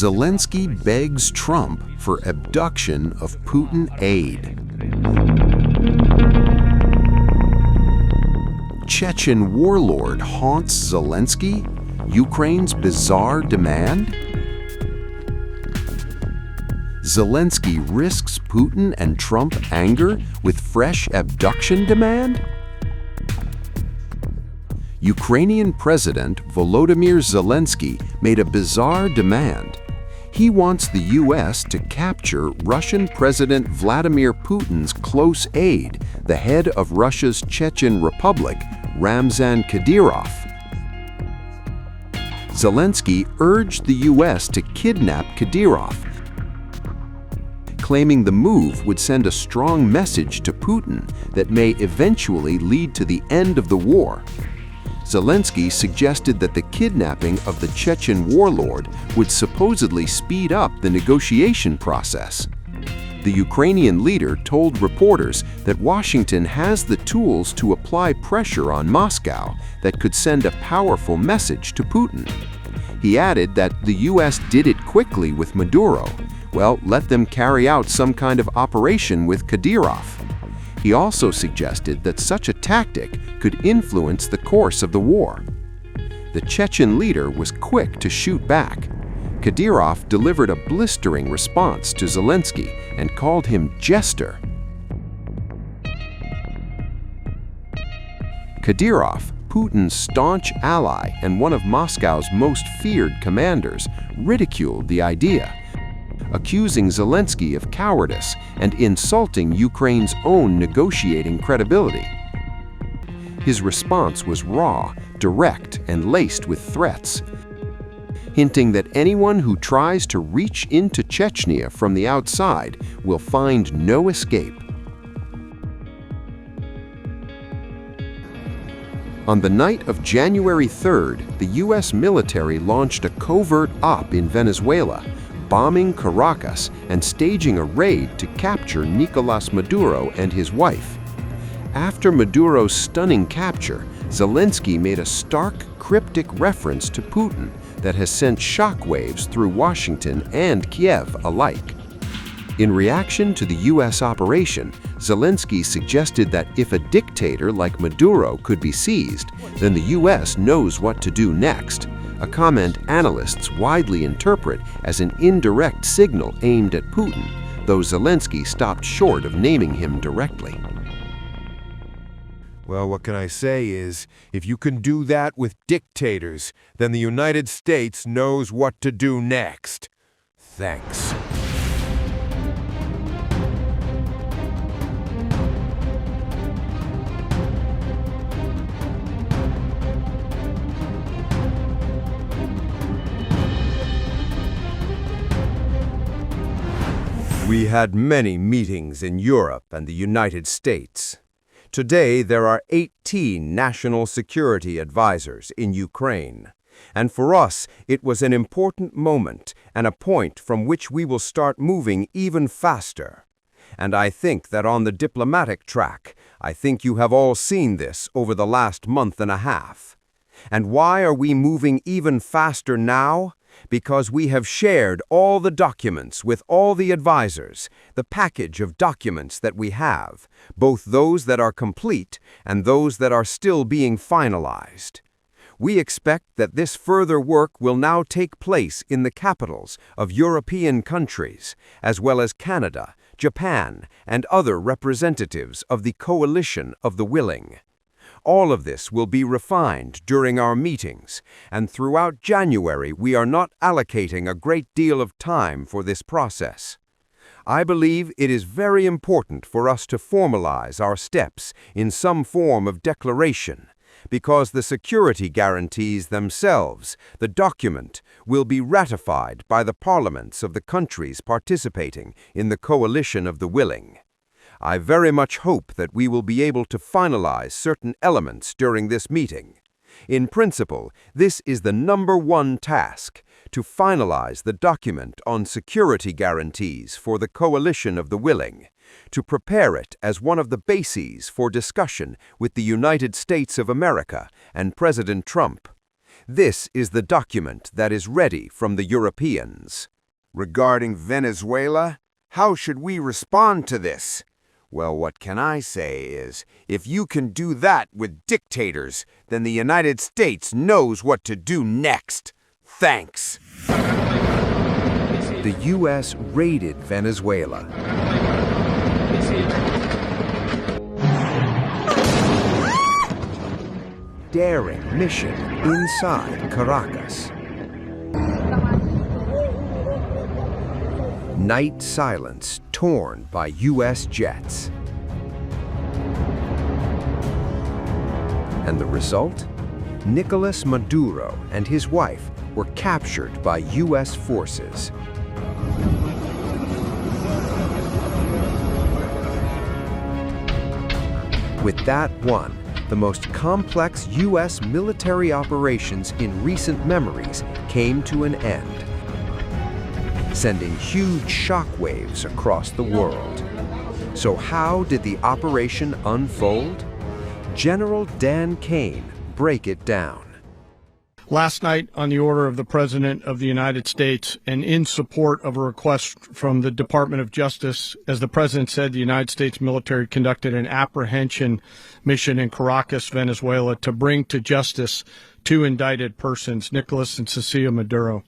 Zelensky begs Trump for abduction of Putin aid. Chechen warlord haunts Zelensky? Ukraine's bizarre demand? Zelensky risks Putin and Trump anger with fresh abduction demand? Ukrainian President Volodymyr Zelensky made a bizarre demand. He wants the U.S. to capture Russian President Vladimir Putin's close aide, the head of Russia's Chechen Republic, Ramzan Kadyrov. Zelensky urged the U.S. to kidnap Kadyrov, claiming the move would send a strong message to Putin that may eventually lead to the end of the war. Zelensky suggested that the kidnapping of the Chechen warlord would supposedly speed up the negotiation process. The Ukrainian leader told reporters that Washington has the tools to apply pressure on Moscow that could send a powerful message to Putin. He added that the U.S. did it quickly with Maduro. Well, let them carry out some kind of operation with Kadyrov. He also suggested that such a tactic could influence the course of the war. The Chechen leader was quick to shoot back. Kadyrov delivered a blistering response to Zelensky and called him jester. Kadyrov, Putin's staunch ally and one of Moscow's most feared commanders, ridiculed the idea, accusing Zelensky of cowardice and insulting Ukraine's own negotiating credibility. His response was raw, direct, and laced with threats, hinting that anyone who tries to reach into Chechnya from the outside will find no escape. On the night of January 3rd, the U.S. military launched a covert op in Venezuela, bombing Caracas and staging a raid to capture Nicolás Maduro and his wife. After Maduro's stunning capture, Zelensky made a stark, cryptic reference to Putin that has sent shockwaves through Washington and Kiev alike. In reaction to the U.S. operation, Zelensky suggested that if a dictator like Maduro could be seized, then the U.S. knows what to do next, a comment analysts widely interpret as an indirect signal aimed at Putin, though Zelensky stopped short of naming him directly. Well, what can I say is, if you can do that with dictators, then the United States knows what to do next. Thanks. We had many meetings in Europe and the United States. Today, there are 18 national security advisors in Ukraine. And for us, it was an important moment and a point from which we will start moving even faster. And I think that on the diplomatic track, I think you have all seen this over the last month and a half. And why are we moving even faster now? Because we have shared all the documents with all the advisors, the package of documents that we have, both those that are complete and those that are still being finalized. We expect that this further work will now take place in the capitals of European countries, as well as Canada, Japan, and other representatives of the coalition of the willing. All of this will be refined during our meetings, and throughout January we are not allocating a great deal of time for this process. I believe it is very important for us to formalize our steps in some form of declaration, because the security guarantees themselves, the document, will be ratified by the parliaments of the countries participating in the coalition of the willing. I very much hope that we will be able to finalize certain elements during this meeting. In principle, this is the #1 task, to finalize the document on security guarantees for the coalition of the willing, to prepare it as one of the bases for discussion with the United States of America and President Trump. This is the document that is ready from the Europeans. Regarding Venezuela, how should we respond to this? Well, what can I say is, if you can do that with dictators, then the United States knows what to do next. Thanks. The U.S. raided Venezuela. Daring mission inside Caracas. Night silence torn by U.S. jets. And the result? Nicolás Maduro and his wife were captured by U.S. forces. With that one, the most complex U.S. military operations in recent memories came to an end, sending huge shockwaves across the world. So how did the operation unfold? General Dan Kane break it down. Last night, on the order of the President of the United States and in support of a request from the Department of Justice, as the President said, the United States military conducted an apprehension mission in Caracas, Venezuela, to bring to justice two indicted persons, Nicolás and Cecilia Maduro.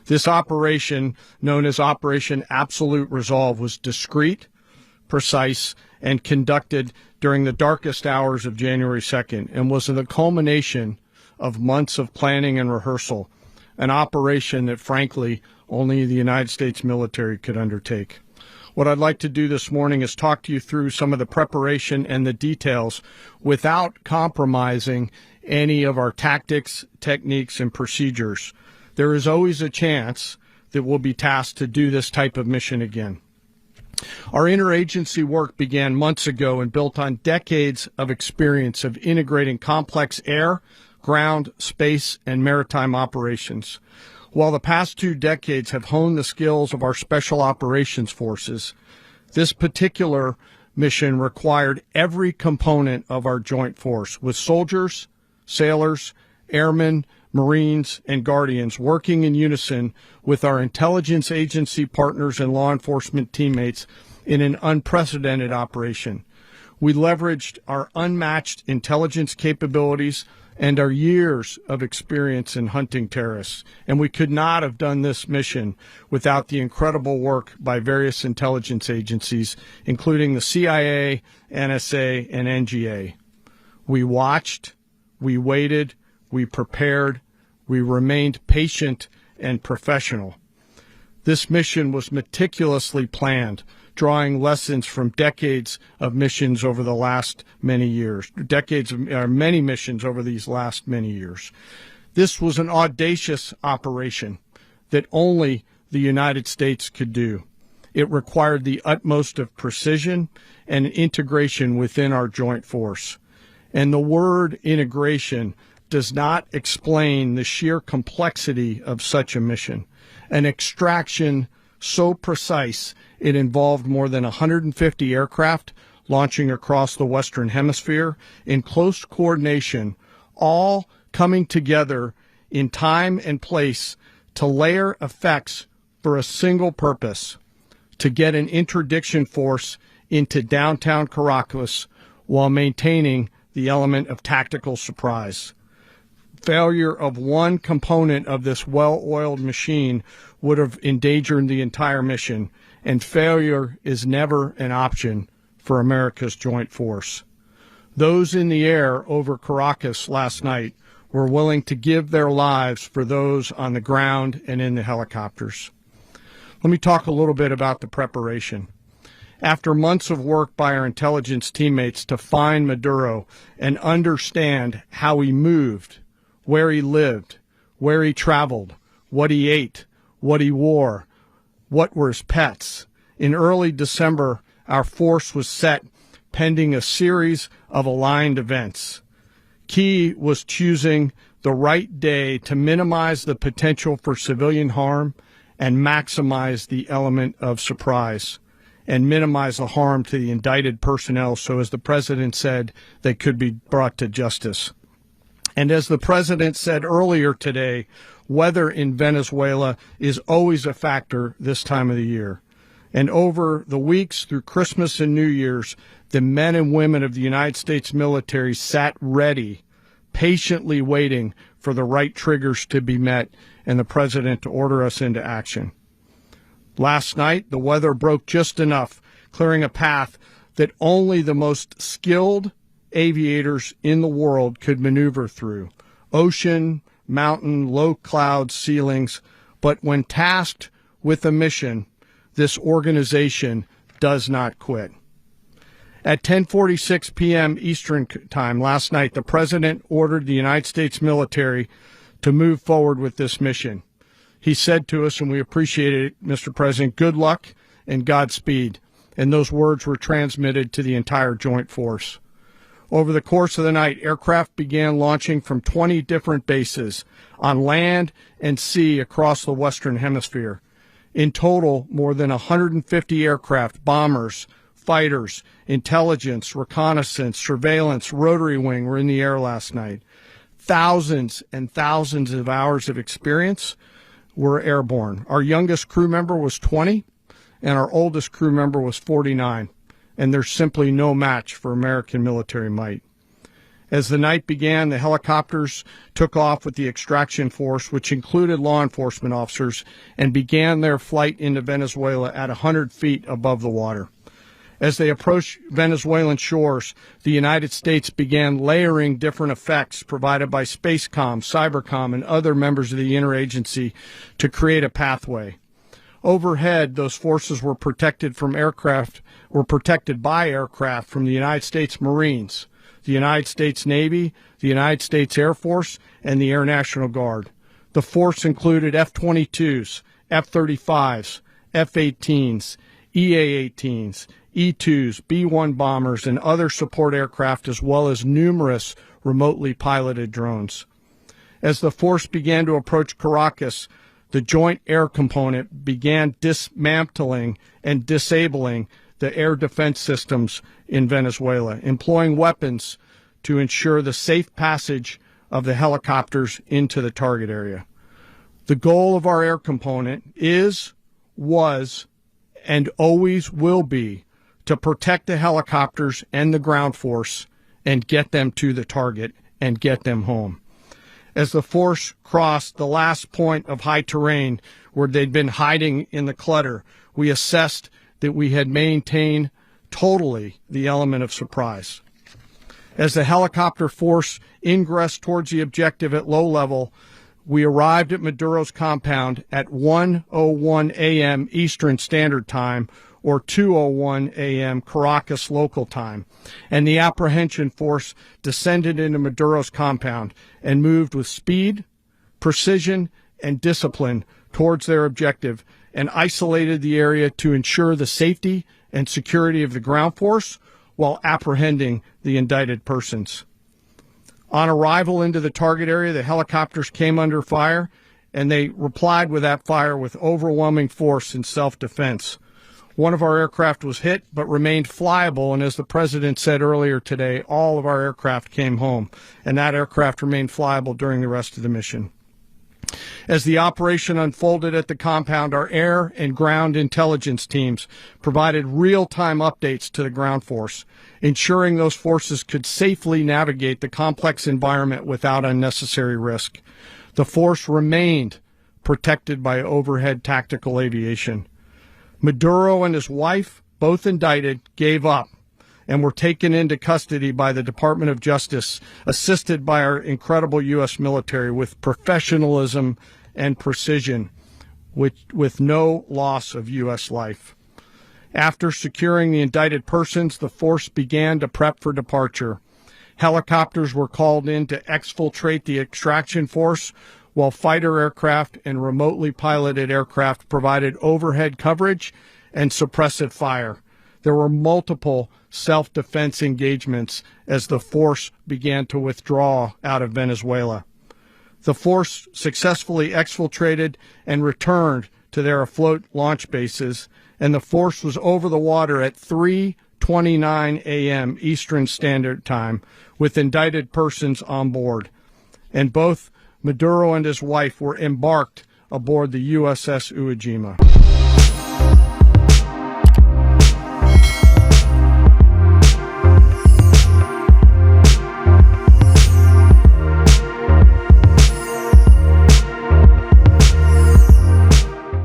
This operation, known as Operation Absolute Resolve, was discreet, precise, and conducted during the darkest hours of January 2nd and was the culmination of months of planning and rehearsal, an operation that, frankly, only the United States military could undertake. What I'd like to do this morning is talk to you through some of the preparation and the details without compromising any of our tactics, techniques, and procedures. There is always a chance that we'll be tasked to do this type of mission again. Our interagency work began months ago and built on decades of experience of integrating complex air, ground, space, and maritime operations. While the past 2 decades have honed the skills of our special operations forces, this particular mission required every component of our joint force, with soldiers, sailors, airmen, Marines, and Guardians working in unison with our intelligence agency partners and law enforcement teammates in an unprecedented operation. We leveraged our unmatched intelligence capabilities and our years of experience in hunting terrorists, and we could not have done this mission without the incredible work by various intelligence agencies, including the CIA, NSA, and NGA. We watched, we waited, we prepared, we remained patient and professional. This mission was meticulously planned, drawing lessons from decades of missions over the last many years, many missions over these last many years. This was an audacious operation that only the United States could do. It required the utmost of precision and integration within our joint force. And the word integration does not explain the sheer complexity of such a mission. An extraction so precise it involved more than 150 aircraft launching across the Western Hemisphere in close coordination, all coming together in time and place to layer effects for a single purpose: to get an interdiction force into downtown Caracas while maintaining the element of tactical surprise. Failure of one component of this well-oiled machine would have endangered the entire mission, and failure is never an option for America's joint force. Those in the air over Caracas last night were willing to give their lives for those on the ground and in the helicopters. Let me talk a little bit about the preparation. After months of work by our intelligence teammates to find Maduro and understand how he moved, where he lived, where he traveled, what he ate, what he wore, what were his pets. In early December, our force was set pending a series of aligned events. Key was choosing the right day to minimize the potential for civilian harm and maximize the element of surprise and minimize the harm to the indicted personnel so, as the President said, they could be brought to justice. And as the president said earlier today, weather in Venezuela is always a factor this time of the year. And over the weeks through Christmas and New Year's, the men and women of the United States military sat ready, patiently waiting for the right triggers to be met and the president to order us into action. Last night, the weather broke just enough, clearing a path that only the most skilled aviators in the world could maneuver through. Ocean, mountain, low cloud ceilings. But when tasked with a mission, this organization does not quit. At 10:46 p.m. Eastern Time last night, the president ordered the United States military to move forward with this mission. He said to us, and we appreciate it, Mr. President, good luck and Godspeed. And those words were transmitted to the entire joint force. Over the course of the night, aircraft began launching from 20 different bases on land and sea across the Western Hemisphere. In total, more than 150 aircraft, bombers, fighters, intelligence, reconnaissance, surveillance, rotary wing were in the air last night. Thousands and thousands of hours of experience were airborne. Our youngest crew member was 20, and our oldest crew member was 49, and there's simply no match for American military might. As the night began, the helicopters took off with the extraction force, which included law enforcement officers, and began their flight into Venezuela at 100 feet above the water. As they approached Venezuelan shores, the United States began layering different effects provided by Spacecom, Cybercom, and other members of the interagency to create a pathway. Overhead, those forces were protected by aircraft from the United States Marines, the United States Navy, the United States Air Force, and the Air National Guard. The force included F-22s, F-35s, F-18s, EA-18s, E-2s, B-1 bombers, and other support aircraft, as well as numerous remotely piloted drones. As the force began to approach Caracas, the Joint Air Component began dismantling and disabling the air defense systems in Venezuela, employing weapons to ensure the safe passage of the helicopters into the target area. The goal of our air component was, and always will be to protect the helicopters and the ground force and get them to the target and get them home. As the force crossed the last point of high terrain where they'd been hiding in the clutter, we assessed that we had maintained totally the element of surprise. As the helicopter force ingressed towards the objective at low level, we arrived at Maduro's compound at 1:01 a.m. Eastern Standard Time, or 2:01 a.m. Caracas local time, and the apprehension force descended into Maduro's compound and moved with speed, precision, and discipline towards their objective and isolated the area to ensure the safety and security of the ground force while apprehending the indicted persons. On arrival into the target area, the helicopters came under fire, and they replied with that fire with overwhelming force in self-defense. One of our aircraft was hit but remained flyable, and as the president said earlier today, all of our aircraft came home, and that aircraft remained flyable during the rest of the mission. As the operation unfolded at the compound, our air and ground intelligence teams provided real-time updates to the ground force, ensuring those forces could safely navigate the complex environment without unnecessary risk. The force remained protected by overhead tactical aviation. Maduro and his wife, both indicted, gave up and were taken into custody by the Department of Justice, assisted by our incredible U.S. military with professionalism and precision, with no loss of U.S. life. After securing the indicted persons, the force began to prep for departure. Helicopters were called in to exfiltrate the extraction force, while fighter aircraft and remotely piloted aircraft provided overhead coverage and suppressive fire. There were multiple self-defense engagements as the force began to withdraw out of Venezuela. The force successfully exfiltrated and returned to their afloat launch bases, and the force was over the water at 3:29 a.m. Eastern Standard Time with indicted persons on board. and both Maduro and his wife were embarked aboard the USS Uwajima.